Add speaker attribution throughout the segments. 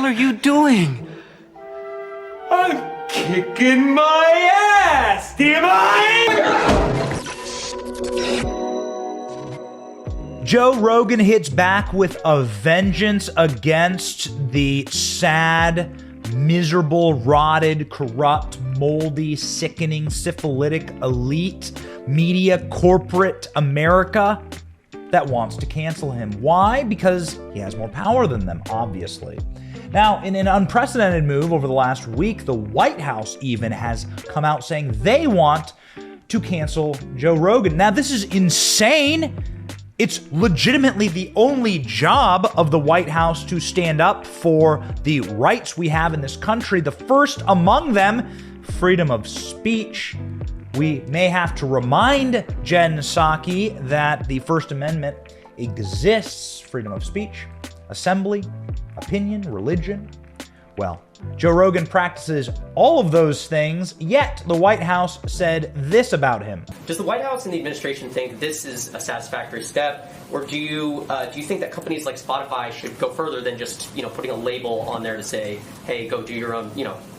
Speaker 1: are you doing? I'm kicking my ass, DMI!
Speaker 2: Joe Rogan hits back with a vengeance against the sad, miserable, rotted, corrupt, moldy, sickening, syphilitic, elite, media, corporate America that wants to cancel him. Why? Because he has more power than them, obviously. Now, in an unprecedented move over the last week, the White House even has come out saying they want to cancel Joe Rogan. Now, this is insane. It's legitimately the only job of the White House to stand up for the rights we have in this country. The first among them, freedom of speech. We may have to remind Jen Psaki that the First Amendment exists. Freedom of speech, assembly, opinion, religion. Well, Joe Rogan practices all of those things, yet the White House said this about him.
Speaker 3: Does the White House and the administration think this is a satisfactory step, or do you think that companies like Spotify should go further than just putting a label on there to say, hey, go do your own,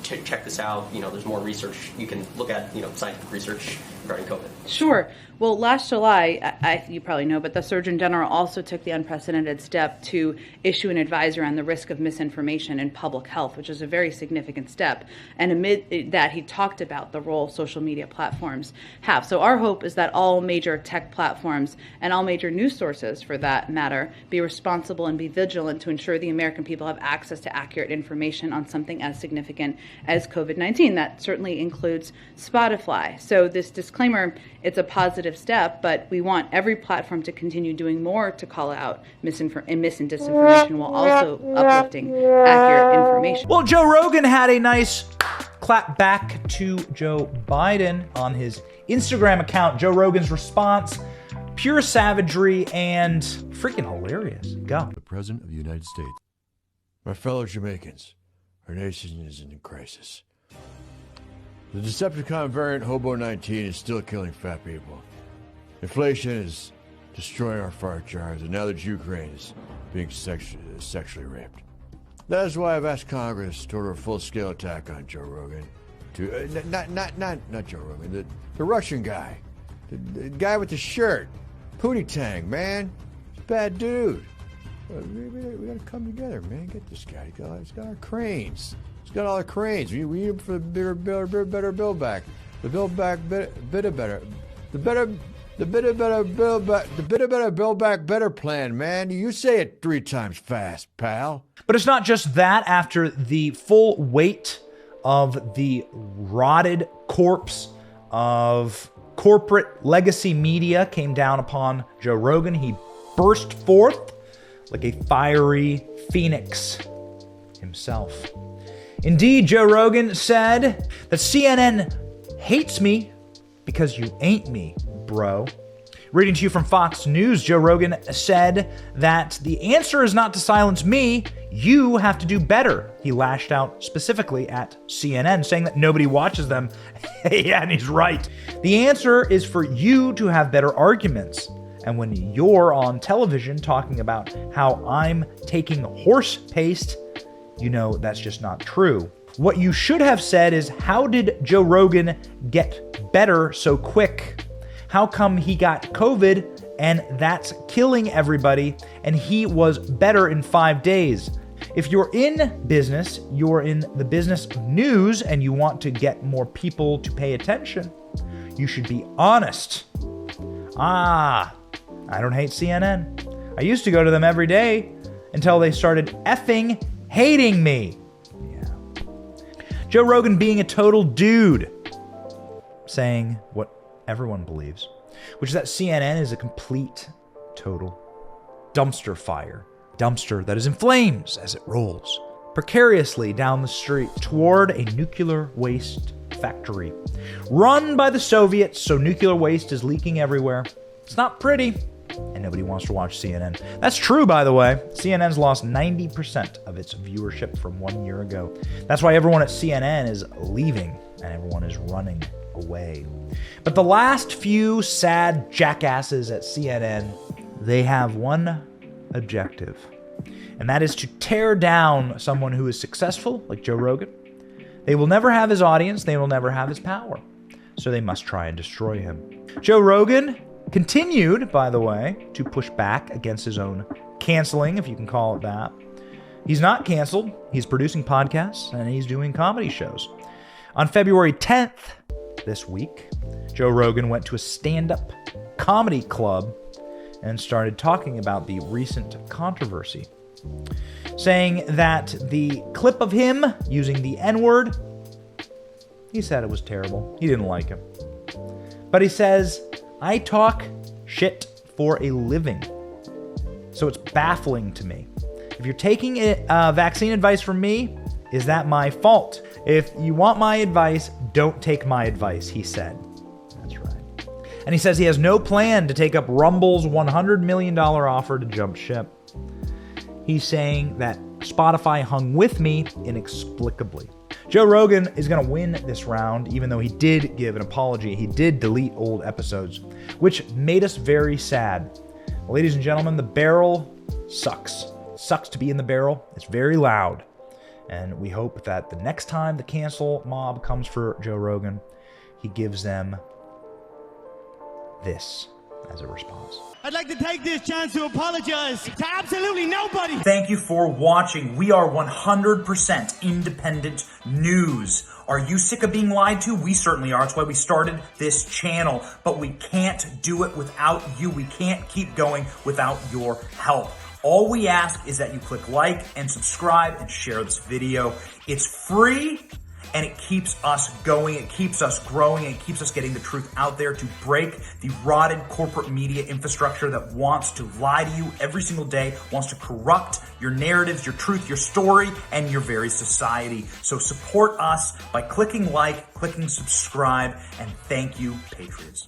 Speaker 3: check this out. There's more research you can look at, scientific research regarding COVID.
Speaker 4: Sure. Well, last July, you probably know, but the Surgeon General also took the unprecedented step to issue an advisory on the risk of misinformation in public health, which is a very significant step. And amid that, he talked about the role social media platforms have. So our hope is that all major tech platforms and all major news sources, for that matter, be responsible and be vigilant to ensure the American people have access to accurate information on something as significant as COVID-19. That certainly includes Spotify. So this disclaimer, it's a positive step, but we want every platform to continue doing more to call out mis and disinformation while also uplifting accurate information.
Speaker 2: Well, Joe Rogan had a nice clap back to Joe Biden on his Instagram account. Joe Rogan's response, pure savagery and freaking hilarious. Go.
Speaker 5: The President of the United States. My fellow Jamaicans, our nation is in crisis. The Decepticon variant Hobo-19 is still killing fat people. Inflation is destroying our fart jars, and now that Ukraine is being sexually raped. That is why I've asked Congress to order a full-scale attack on Joe Rogan. Not Joe Rogan, the Russian guy. The guy with the shirt. Pootie Tang, man. He's a bad dude. We gotta come together, man. Get this guy. He's got our cranes. He's got all the cranes. We need him for the better build back. The build back better. The better build back better plan, man. You say it 3 times fast, pal.
Speaker 2: But it's not just that. After the full weight of the rotted corpse of corporate legacy media came down upon Joe Rogan, he burst forth like a fiery phoenix himself. Indeed, Joe Rogan said that CNN hates me because you ain't me, bro. Reading to you from Fox News, Joe Rogan said that the answer is not to silence me, you have to do better. He lashed out specifically at CNN, saying that nobody watches them. Yeah, and he's right. The answer is for you to have better arguments. And when you're on television talking about how I'm taking horse paste, you know that's just not true. What you should have said is, how did Joe Rogan get better so quick? How come he got COVID and that's killing everybody and he was better in 5 days? If you're in business, you're in the business of news and you want to get more people to pay attention, you should be honest. I don't hate CNN. I used to go to them every day until they started effing hating me. Yeah. Joe Rogan being a total dude, saying what everyone believes, which is that CNN is a complete, total dumpster fire. Dumpster that is in flames as it rolls precariously down the street toward a nuclear waste factory run by the Soviets, so nuclear waste is leaking everywhere. It's not pretty, and nobody wants to watch CNN. That's true, by the way. CNN's lost 90% of its viewership from 1 year ago. That's why everyone at CNN is leaving, and everyone is running away. But the last few sad jackasses at CNN, they have one objective. and that is to tear down someone who is successful, like Joe Rogan. They will never have his audience, they will never have his power, so they must try and destroy him. Joe Rogan continued, by the way, to push back against his own canceling, if you can call it that. He's not canceled. He's producing podcasts and he's doing comedy shows. On February 10th, this week, Joe Rogan went to a stand-up comedy club and started talking about the recent controversy, saying that the clip of him using the N-word, he said it was terrible. He didn't like him. But he says, I talk shit for a living. So it's baffling to me. If you're taking vaccine advice from me, is that my fault? If you want my advice, don't take my advice, he said. That's right. And he says he has no plan to take up Rumble's $100 million offer to jump ship. He's saying that Spotify hung with me inexplicably. Joe Rogan is going to win this round, even though he did give an apology. He did delete old episodes, which made us very sad. Ladies and gentlemen, the barrel sucks. It sucks to be in the barrel. It's very loud. And we hope that the next time the cancel mob comes for Joe Rogan, he gives them this as a response.
Speaker 6: I'd like to take this chance to apologize to absolutely nobody.
Speaker 2: Thank you for watching. We are 100% independent news. Are you sick of being lied to? We certainly are. That's why we started this channel. But we can't do it without you. We can't keep going without your help. All we ask is that you click like and subscribe and share this video. It's free and it keeps us going. It keeps us growing. It keeps us getting the truth out there to break the rotted corporate media infrastructure that wants to lie to you every single day, wants to corrupt your narratives, your truth, your story, and your very society. So support us by clicking like, clicking subscribe, and thank you, Patriots.